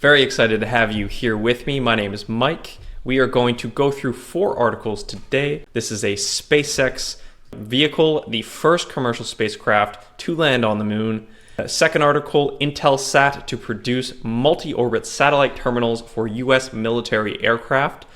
Very excited to have you here with me. My name is Mike. We are going to go through 4 articles today. This is a SpaceX vehicle, the first commercial spacecraft to land on the moon. Second article, Intelsat to produce multi-orbit satellite terminals for US military aircraft.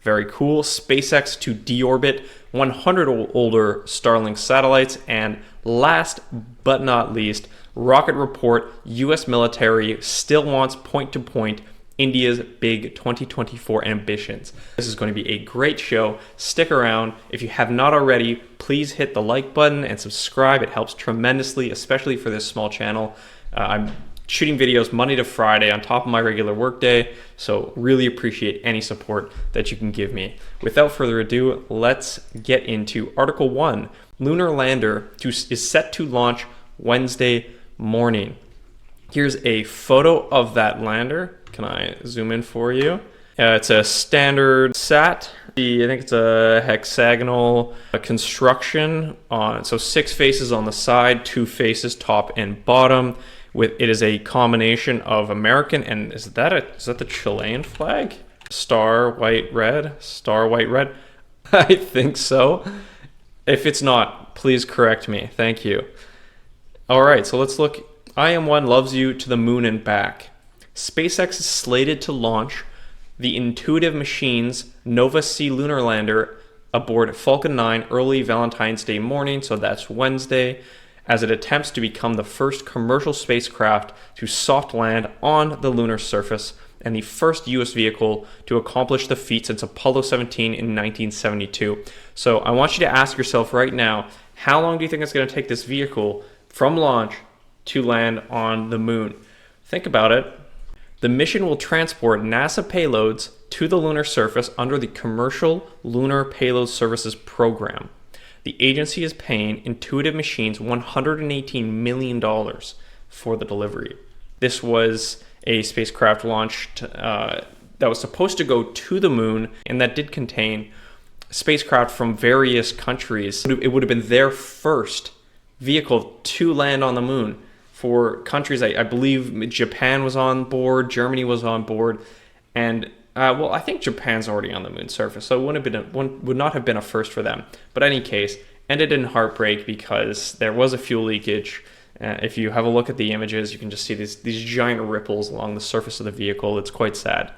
Very cool. SpaceX to deorbit 100 older Starlink satellites. And last but not least, Rocket Report, US military still wants point-to-point India's big 2024 ambitions. This is going to be a great show. Stick around. If you have not already, please hit the like button and subscribe. It helps tremendously, especially for this small channel. I'm shooting videos Monday to Friday on top of my regular workday, so really appreciate any support that you can give me. Without further ado, let's get into Article 1. Lunar lander is set to launch Wednesday morning. Here's a photo of that lander. Can I zoom in for you? It's a standard sat. I think it's a hexagonal construction so 6 faces on the side, 2 faces top and bottom. It is a combination of American and is that the Chilean flag? Star, white, red. Star, white, red. I think so. If it's not, please correct me. Thank you. All right, so let's look. IM-1 loves you to the moon and back. SpaceX is slated to launch the Intuitive Machines Nova C lunar lander aboard Falcon 9 early Valentine's Day morning, so that's Wednesday, as it attempts to become the first commercial spacecraft to soft land on the lunar surface and the first US vehicle to accomplish the feat since Apollo 17 in 1972. So I want you to ask yourself right now, how long do you think it's going to take this vehicle from launch to land on the moon? Think about it. The mission will transport NASA payloads to the lunar surface under the Commercial Lunar Payload Services Program. The agency is paying Intuitive Machines $118 million for the delivery. This was a spacecraft launched that was supposed to go to the moon, and that did contain spacecraft from various countries. It would have been their first vehicle to land on the moon. For countries, I believe Japan was on board, Germany was on board, and I think Japan's already on the moon's surface, so it would not have been a first for them. But in any case, ended in heartbreak because there was a fuel leakage. If you have a look at the images, you can just see these giant ripples along the surface of the vehicle. It's quite sad.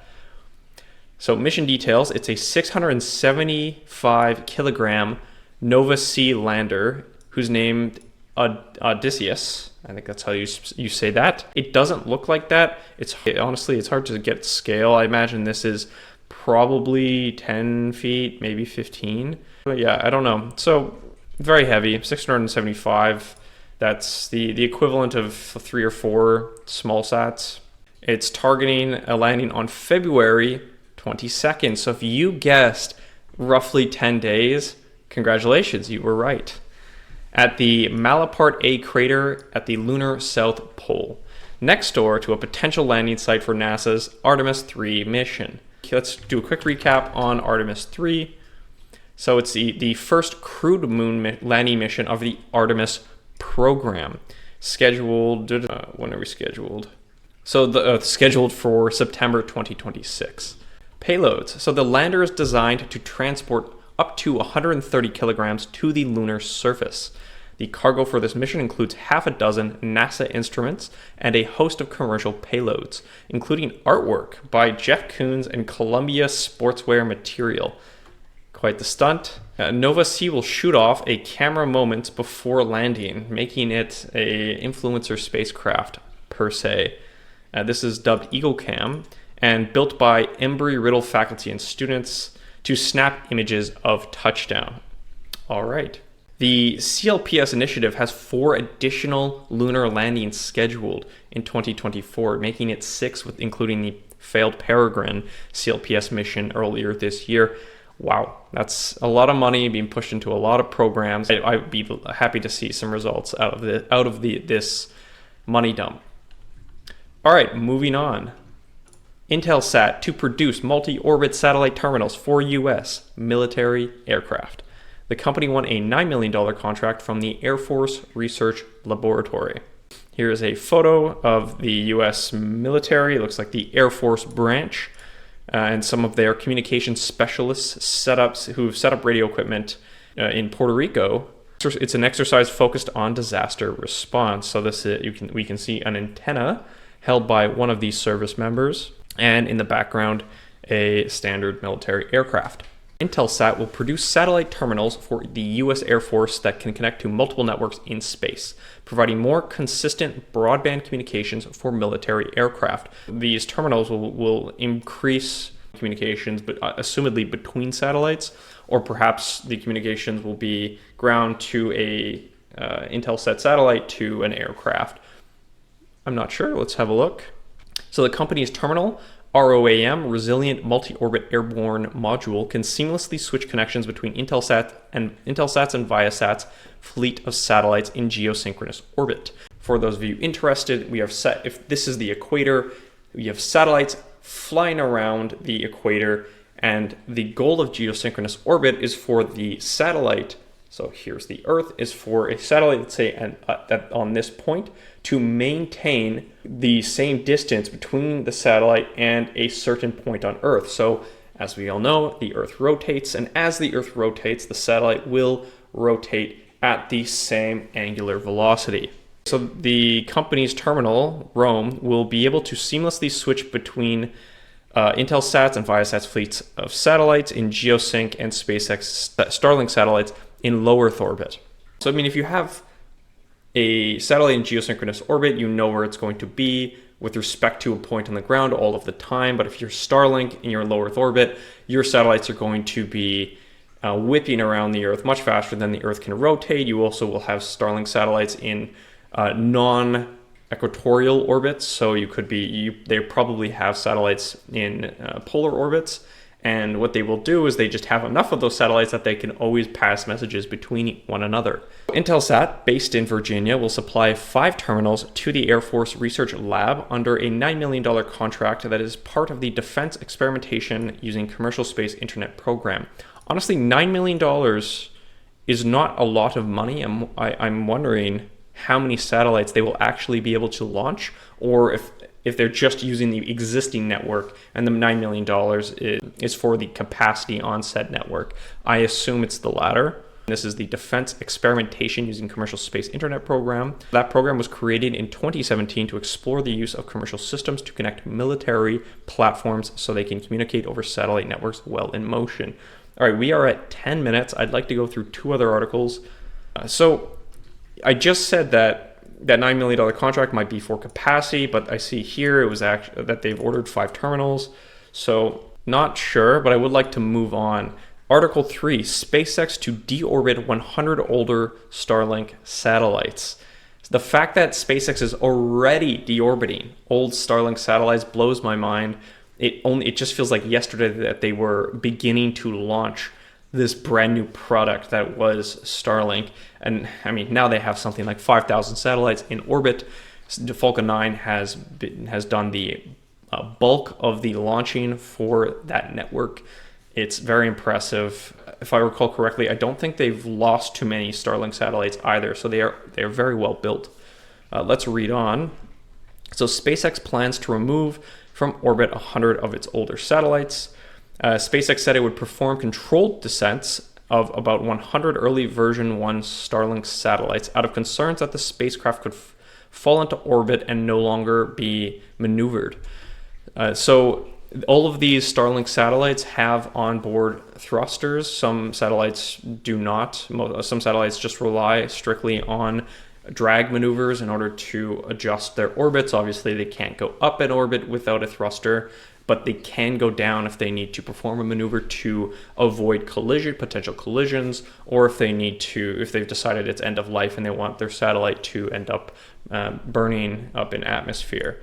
So mission details, it's a 675 kilogram Nova C lander who's named Odysseus. I think that's how you say that. It doesn't look like that. Honestly, it's hard to get scale. I imagine this is probably 10 feet, maybe 15. But yeah, I don't know. So very heavy, 675. That's the equivalent of 3 or 4 small sats. It's targeting a landing on February 22nd. So if you guessed roughly 10 days, congratulations, you were right. At the Malaparte A crater at the lunar South Pole, next door to a potential landing site for NASA's Artemis 3 mission. Let's do a quick recap on Artemis 3. So it's the first crewed moon landing mission of the Artemis program. Scheduled, when are we scheduled? So scheduled for September 2026. Payloads. So the lander is designed to transport up to 130 kilograms to the lunar surface. The cargo for this mission includes half a dozen NASA instruments and a host of commercial payloads, including artwork by Jeff Koons and Columbia Sportswear Material. Quite the stunt. Nova C will shoot off a camera moments before landing, making it an influencer spacecraft per se. This is dubbed Eagle Cam and built by Embry-Riddle faculty and students to snap images of touchdown. All right. The CLPS initiative has 4 additional lunar landings scheduled in 2024, making it 6, including the failed Peregrine CLPS mission earlier this year. Wow, that's a lot of money being pushed into a lot of programs. I'd be happy to see some results out of this money dump. All right, moving on. Intelsat to produce multi-orbit satellite terminals for U.S. military aircraft. The company won a $9 million contract from the Air Force Research Laboratory. Here's a photo of the US military. It looks like the Air Force branch and some of their communication specialists who've set up radio equipment in Puerto Rico. It's an exercise focused on disaster response. So we can see an antenna held by one of these service members, and in the background, a standard military aircraft. Intelsat will produce satellite terminals for the US Air Force that can connect to multiple networks in space, providing more consistent broadband communications for military aircraft. These terminals will increase communications, but assumedly between satellites, or perhaps the communications will be ground to a Intelsat satellite to an aircraft. I'm not sure. Let's have a look. So the company's terminal, ROAM, Resilient Multi-Orbit Airborne Module, can seamlessly switch connections between Intelsat's and Viasat's fleet of satellites in geosynchronous orbit. For those of you interested, we have set, if this is the equator, we have satellites flying around the equator, and the goal of geosynchronous orbit is for the satellite, so here's the Earth, is for a satellite, let's say on this point, to maintain the same distance between the satellite and a certain point on Earth. So as we all know, the Earth rotates, and as the Earth rotates, the satellite will rotate at the same angular velocity. So the company's terminal, ROAM, will be able to seamlessly switch between Intelsat's and Viasat's fleets of satellites in geosync and SpaceX Starlink satellites in low Earth orbit. So I mean, if you have a satellite in geosynchronous orbit, you know where it's going to be with respect to a point on the ground all of the time. But if you're Starlink in your low Earth orbit, your satellites are going to be whipping around the Earth much faster than the Earth can rotate. You also will have Starlink satellites in non-equatorial orbits. So they probably have satellites in polar orbits. And what they will do is they just have enough of those satellites that they can always pass messages between one another. Intelsat, based in Virginia, will supply 5 terminals to the Air Force Research Lab under a $9 million contract that is part of the Defense Experimentation Using Commercial Space Internet program. Honestly, $9 million is not a lot of money. I'm wondering how many satellites they will actually be able to launch, or if they're just using the existing network and the $9 million is for the capacity on said network. I assume it's the latter. This is the Defense Experimentation Using Commercial Space Internet program. That program was created in 2017 to explore the use of commercial systems to connect military platforms so they can communicate over satellite networks while in motion. All right, we are at 10 minutes. I'd like to go through 2 other articles. So I just said that $9 million contract might be for capacity, but I see here it was actually that they've ordered 5 terminals. So not sure, but I would like to move on. Article 3, SpaceX to deorbit 100 older Starlink satellites. The fact that SpaceX is already deorbiting old Starlink satellites blows my mind. It just feels like yesterday that they were beginning to launch this brand new product that was Starlink. And I mean, now they have something like 5,000 satellites in orbit. Falcon 9 has done the bulk of the launching for that network. It's very impressive. If I recall correctly, I don't think they've lost too many Starlink satellites either. So they are very well built. Let's read on. So SpaceX plans to remove from orbit 100 of its older satellites. SpaceX said it would perform controlled descents of about 100 early version 1 Starlink satellites out of concerns that the spacecraft could fall into orbit and no longer be maneuvered. So all of these Starlink satellites have onboard thrusters. Some satellites do not. Some satellites just rely strictly on drag maneuvers in order to adjust their orbits. Obviously, they can't go up in orbit without a thruster, but they can go down if they need to perform a maneuver to avoid potential collisions, or if they've decided it's end of life and they want their satellite to end up burning up in atmosphere.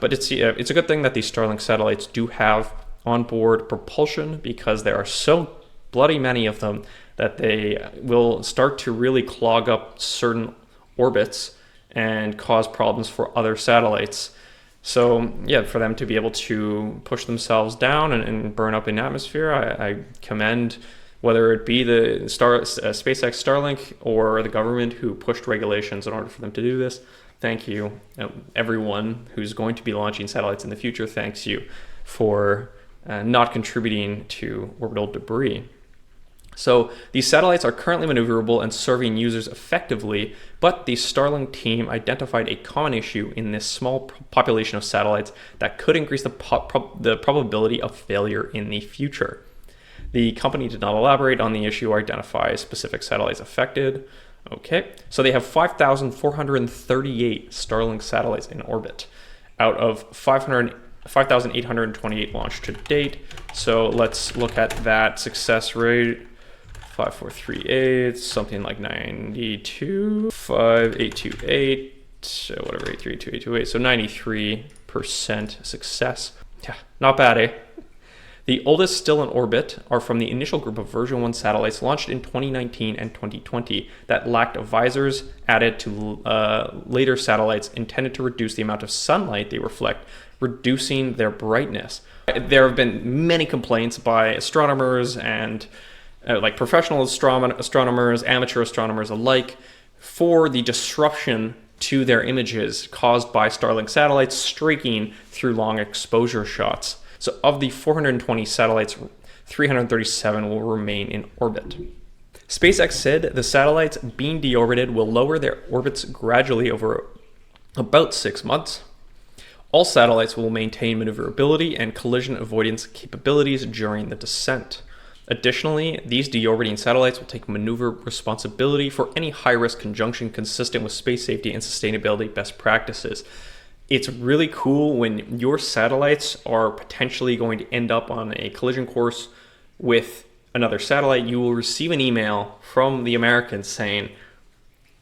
But it's a good thing that these Starlink satellites do have onboard propulsion, because there are so bloody many of them that they will start to really clog up certain orbits and cause problems for other satellites. So yeah, for them to be able to push themselves down and burn up in atmosphere, I commend, whether it be the SpaceX Starlink or the government who pushed regulations in order for them to do this. Thank you. Everyone who's going to be launching satellites in the future, thanks you for not contributing to orbital debris. So these satellites are currently maneuverable and serving users effectively, but the Starlink team identified a common issue in this small population of satellites that could increase the probability of failure in the future. The company did not elaborate on the issue or identify specific satellites affected. Okay, so they have 5,438 Starlink satellites in orbit out of 5,828 launched to date. So let's look at that success rate. 5438, something like 92, 5828, whatever, 83228, so 93% success. Yeah, not bad, eh? The oldest still in orbit are from the initial group of version 1 satellites launched in 2019 and 2020 that lacked visors added to later satellites intended to reduce the amount of sunlight they reflect, reducing their brightness. There have been many complaints by astronomers and like professional astronomers, amateur astronomers alike, for the disruption to their images caused by Starlink satellites streaking through long exposure shots. So of the 420 satellites, 337 will remain in orbit. SpaceX said the satellites being deorbited will lower their orbits gradually over about 6 months. All satellites will maintain maneuverability and collision avoidance capabilities during the descent. Additionally, these deorbiting satellites will take maneuver responsibility for any high-risk conjunction consistent with space safety and sustainability best practices. It's really cool when your satellites are potentially going to end up on a collision course with another satellite. You will receive an email from the Americans saying,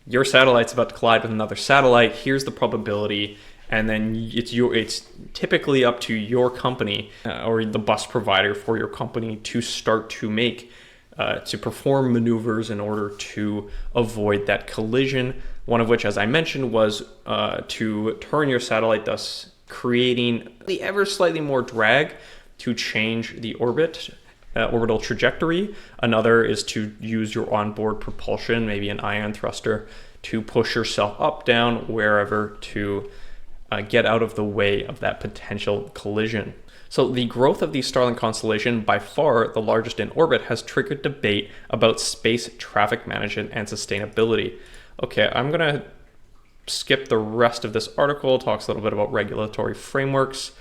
your satellite's about to collide with another satellite, here's the probability. And then it's typically up to your company or the bus provider for your company to start to to perform maneuvers in order to avoid that collision. One of which, as I mentioned, was to turn your satellite, thus creating the ever slightly more drag to change the orbital trajectory. Another is to use your onboard propulsion, maybe an ion thruster, to push yourself up, down, wherever to get out of the way of that potential collision. So the growth of the Starlink constellation, by far the largest in orbit, has triggered debate about space traffic management and sustainability. Okay, I'm going to skip the rest of this article. It talks a little bit about regulatory frameworks.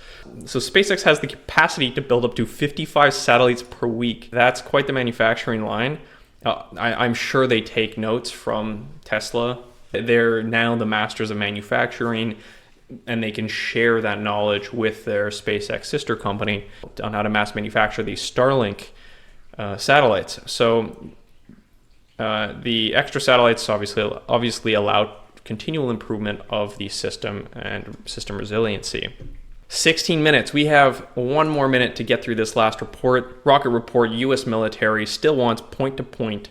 So SpaceX has the capacity to build up to 55 satellites per week. That's quite the manufacturing line. I'm sure they take notes from Tesla. They're now the masters of manufacturing, and they can share that knowledge with their SpaceX sister company on how to mass manufacture these Starlink satellites. So the extra satellites obviously allow continual improvement of the system and system resiliency. 16 minutes. We have one more minute to get through this last report. Rocket report, U.S. military still wants point-to-point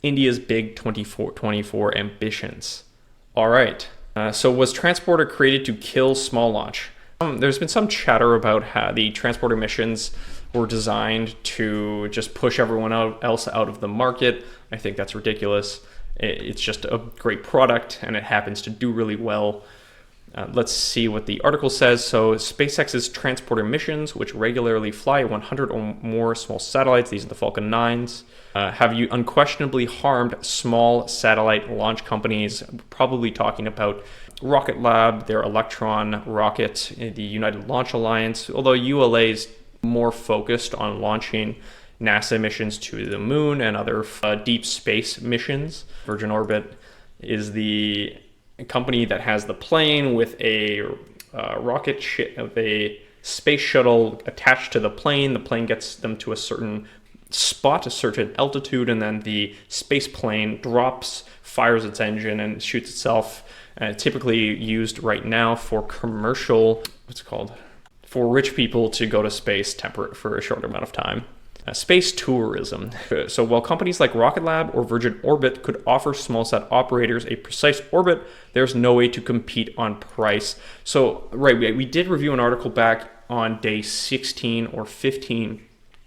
India's big 2024 ambitions. All right. So was transporter created to kill small launch? There's been some chatter about how the transporter missions were designed to just push everyone else out of the market. I think that's ridiculous. It's just a great product and it happens to do really well. Let's see what the article says. So SpaceX's transporter missions, which regularly fly 100 or more small satellites, these are the Falcon 9s, have you unquestionably harmed small satellite launch companies, probably talking about Rocket Lab, their Electron rocket, the United Launch Alliance, although ULA is more focused on launching NASA missions to the moon and other deep space missions. Virgin Orbit is the company that has the plane with a rocket of a space shuttle attached to the plane. The plane gets them to a certain spot, a certain altitude, and then the space plane drops, fires its engine, and shoots itself. Typically used right now for commercial, for rich people to go to space for a short amount of time. Space tourism. So while companies like Rocket Lab or Virgin Orbit could offer smallsat operators a precise orbit, there's no way to compete on price. So right, we did review an article back on day 16 or 15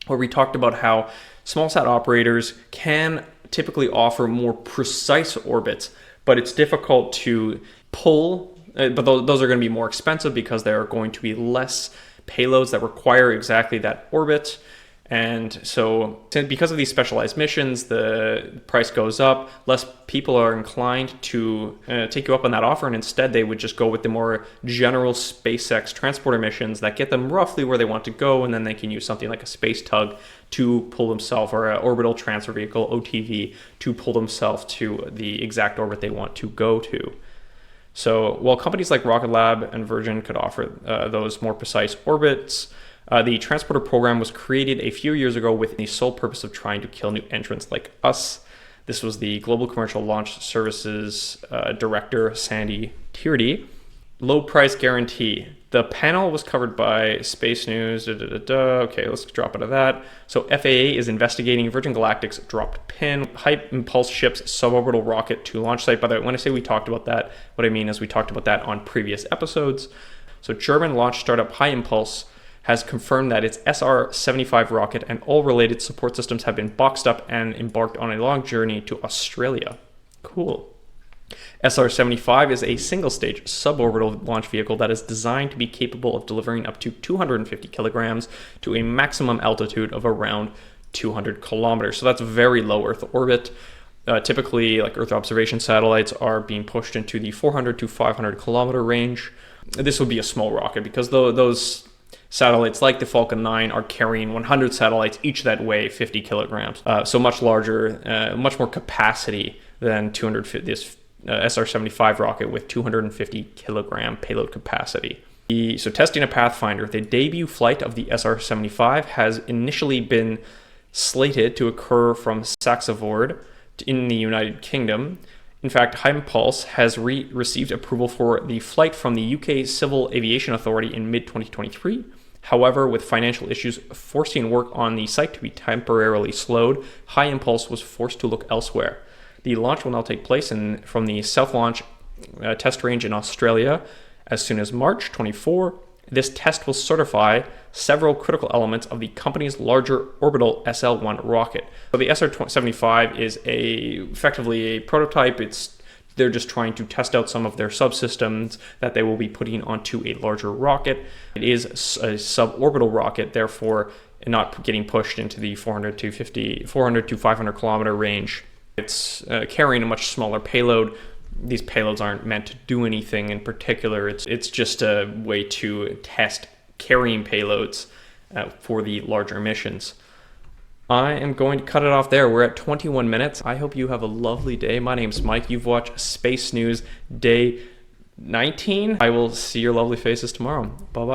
where we talked about how smallsat operators can typically offer more precise orbits, but it's difficult to pull, but those are going to be more expensive because there are going to be less payloads that require exactly that orbit. And so because of these specialized missions, the price goes up. Less people are inclined to take you up on that offer, and instead they would just go with the more general SpaceX transporter missions that get them roughly where they want to go, and then they can use something like a space tug to pull themselves, or an orbital transfer vehicle, OTV, to pull themselves to the exact orbit they want to go to. So while companies like Rocket Lab and Virgin could offer those more precise orbits, the transporter program was created a few years ago with the sole purpose of trying to kill new entrants like us. This was the Global Commercial Launch Services Director, Sandy Tierney. Low price guarantee. The panel was covered by Space News. Okay, let's drop out of that. So FAA is investigating Virgin Galactic's dropped pin, high impulse ship's suborbital rocket to launch site. By the way, when I say we talked about that, what I mean is we talked about that on previous episodes. So German launch startup High Impulse has confirmed that its SR-75 rocket and all related support systems have been boxed up and embarked on a long journey to Australia. Cool. SR-75 is a single-stage suborbital launch vehicle that is designed to be capable of delivering up to 250 kilograms to a maximum altitude of around 200 kilometers. So that's very low Earth orbit. Typically, like Earth observation satellites are being pushed into the 400 to 500 kilometer range. This would be a small rocket because those satellites like the Falcon 9 are carrying 100 satellites, each that weigh 50 kilograms. So much larger, much more capacity than this SR-75 rocket with 250 kilogram payload capacity. So testing a Pathfinder, the debut flight of the SR-75 has initially been slated to occur from Saxavord in the United Kingdom. In fact, High Impulse has received approval for the flight from the UK Civil Aviation Authority in mid-2023. However, with financial issues forcing work on the site to be temporarily slowed, High Impulse was forced to look elsewhere. The launch will now take place from the South Launch test range in Australia as soon as March 24. This test will certify several critical elements of the company's larger orbital SL-1 rocket. So the SR-75 is effectively a prototype. They're just trying to test out some of their subsystems that they will be putting onto a larger rocket. It is a suborbital rocket, therefore not getting pushed into the 400 to 500 kilometer range. It's carrying a much smaller payload. These payloads aren't meant to do anything in particular. It's just a way to test carrying payloads for the larger missions. I am going to cut it off there. We're at 21 minutes. I hope you have a lovely day. My name's Mike. You've watched Space News Day 19. I will see your lovely faces tomorrow. Bye-bye.